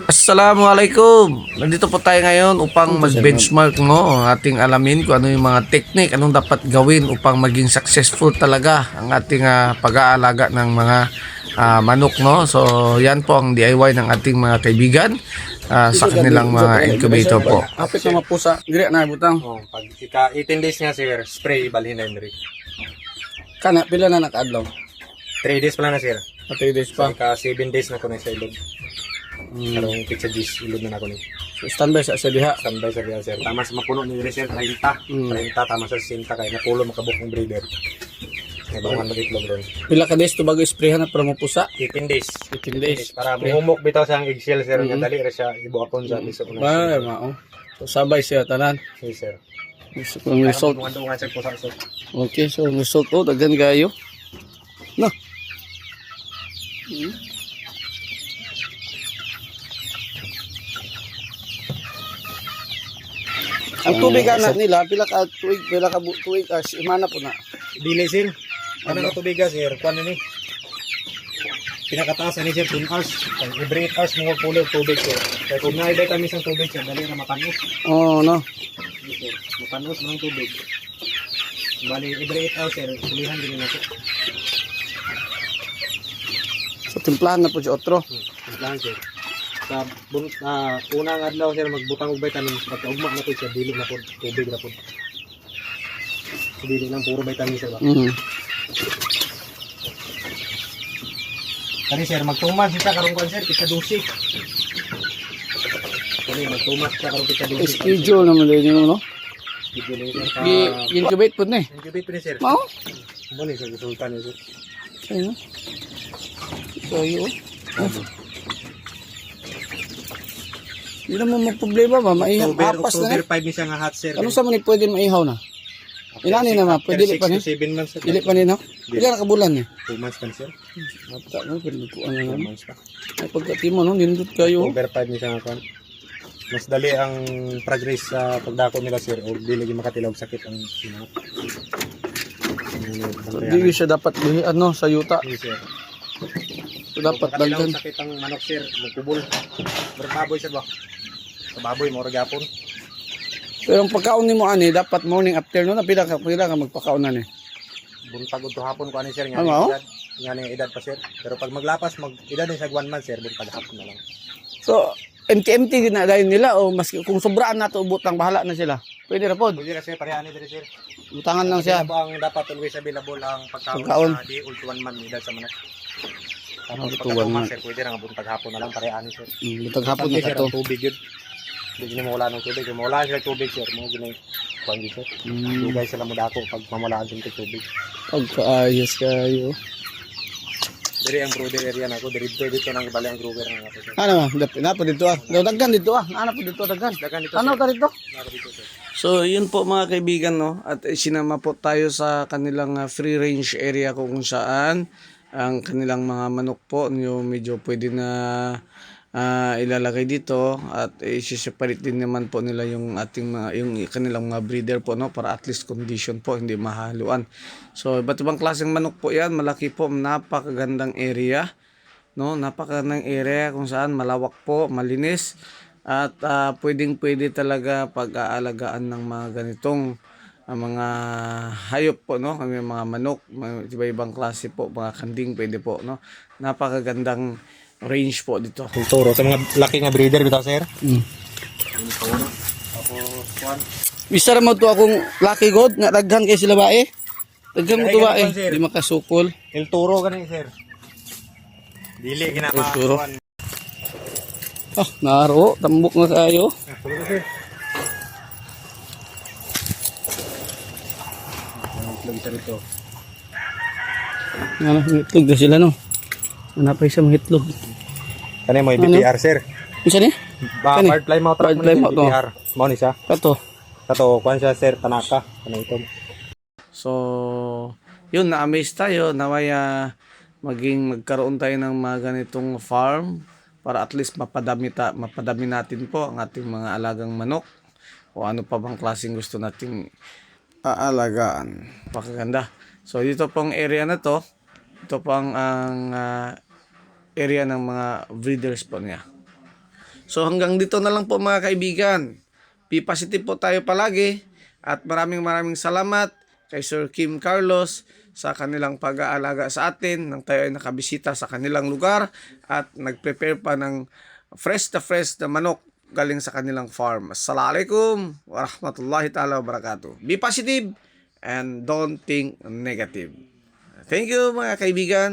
Assalamualaikum. Nandito po tayo ngayon upang mag-benchmark ang ating alamin kung ano yung mga technique, anong dapat gawin upang maging successful talaga ang ating pag-aalaga ng mga manok So, yan po ang DIY ng ating mga kaibigan sa kanilang mga incubator po. Apit na mapusa, dire na butang. Oh, pag ika 18 days nga sir, spray balhin na Henry. Kana pila na nakaadlaw? 3 days pa lang na sir. 3 days pa. Ika 7 days na ko na sa ilog. Karong pizza dish ilog na ako ni. So, standby sa diha. Standby sa diya sir. Tama sa mapuno ni sir 30. 30 tama sa 60 kay napulo makabuk ng breeder. May bangan magitlog ron. Pila ka days to bago isprayhan na para mapusa? 18 days. 18 days. Para mahumok bitaw sa ang eggshell sir, dali ra siya ibuakon sa liso na. Ba, mao. So, sabay siya tanan. Yes sir. Gusto ko ng result. Kung ano nga sir po sa result. Okay, so ang result ko daghan kayo. No. Ang tubig anak nila, pila ka tuig, imana po na. Dili sir. Ano na tubiga sir? Kuan ni. Pinakataas ni sir 10 hours. Every 8 hours mo pulo tubig sir. Kaya kung naibay kami sa tubig sir, dali na matanos. Oh, no. Sir, matanos ng tubig. Bali every 8 hours sir, pulihan din na sir. So, timplahan na po si Otro. Lang sir. Sa unang adlaw sir magbutang og vitamin pagka ugma na to sir, dili na pod tubig na pod. Dili lang puro vitamin sir ba. Kani sir, magtumas siya karong kwan sir, pika 12. Kani magtumas siya karong pika 12. Schedule naman din yun, no? Schedule ni sir. Incubate po na eh. Incubate pa ni sir. Mao? Mo ni sir resulta ni sir. Ayun. So, yun. Hindi naman problema ba? Maihaw. Apas na October eh. 5 ni siya nga hot sir. Ano sa man pwede maihaw na? Ilan ni naman? Pwede dili pa ni? 7 months sir. Dili pa ni no? Ilan na kabulan ni? 2 months pa ni sir. Mata mo, pwede ko ano 2 naman. months pa. Ay pagkatimo no, nindot kayo. October 5 ni siya nga kwan. Mas dali ang progress sa pagdako nila sir o dili gi makatilog sakit ang sinok. Hindi siya dapat ano sa yuta. Yes, sir. So, dapat dalgan. Sakit ang manok sir, magkubol. Baboy sir ba? Sa baboy mo gyapon. Pero ang pagkaon nimo ani dapat morning afternoon na pila ka magpakaon na ni. Buntag ug hapon ko ani sir nga Ano? edad. Nga edad pa sir. Pero pag maglapas edad din sa 1 month sir, buntag hapon na lang. So, empty na dahil nila o mas kung sobraan na to butang bahala na sila. Pwede ra pod. Pwede ra sir parehani diri sir. Utangan lang siya. Ano ba ang dapat always available ang Pagkaon. pagkaon sa di ulti 1 month edad sa manok. Tapos Ulti pag 1 month month. sir, pwede ra nga buntag hapon na lang parehani sir. Butang hapon na Sir, kato. ang tubig yun. Hindi mo wala ng tubig. Kung wala sila tubig, sir, mo ginay kundi sir. Dugay sila mo dako pag mamulaan din tubig. Pagkaayos kayo. Diri ang brooder area nako, dito nang bali ang grower nga ako sir. Ano ba? Na po dito ah. Daggan dito ah. Ano po dito daggan? Dagan dito. Ano ta dito? Naro dito sir. So, yun po mga kaibigan, no? At sinama po tayo sa kanilang free range area kung saan ang kanilang mga manok po yung medyo pwede na ilalagay dito at i-separate din naman po nila yung ating mga, yung kanilang mga breeder po, no? Para at least condition po, hindi mahaluan. So, iba't ibang klaseng manok po yan. Malaki po, napakagandang area, no? Napakagandang area kung saan malawak po, malinis. At pwedeng-pwede talaga pag-aalagaan ng mga ganitong mga hayop po, no? Kami mga manok, iba-ibang klase po, mga kanding pwede po, no? Napakagandang range po dito. Turo sa mga laki nga breeder bitaw sir. Bisa mo to akong lucky god nga daghan kay sila bae. Daghan mo to bae, di makasukol. El Toro gani sir. Dili ginama. El Toro. Ah, naro, tambok na kayo. Turo sir. Itlog sir ito. Ano, itlog na sila no. Hanapay sa mga itlog. Kani mo BTR sir. Isa ni? Ba Kani? bird fly mo Bird fly mo to. BTR. Mo ni siya. Kato. Kato kuan siya sir Tanaka. Kani ito. So, yun, na-amaze tayo. Nawaya magkaroon tayo ng mga ganitong farm para at least mapadami natin po ang ating mga alagang manok o ano pa bang klaseng gusto nating aalagaan. Pakaganda. So, dito pong area na to, ito pang ang area ng mga breeders po niya. So hanggang dito na lang po mga kaibigan. Be positive po tayo palagi at maraming salamat kay Sir Kim Carlos sa kanilang pag-aalaga sa atin nang tayo ay nakabisita sa kanilang lugar at nag-prepare pa ng fresh na manok galing sa kanilang farm. Assalamualaikum warahmatullahi ta'ala wabarakatuh. Be positive and don't think negative. Thank you mga kaibigan.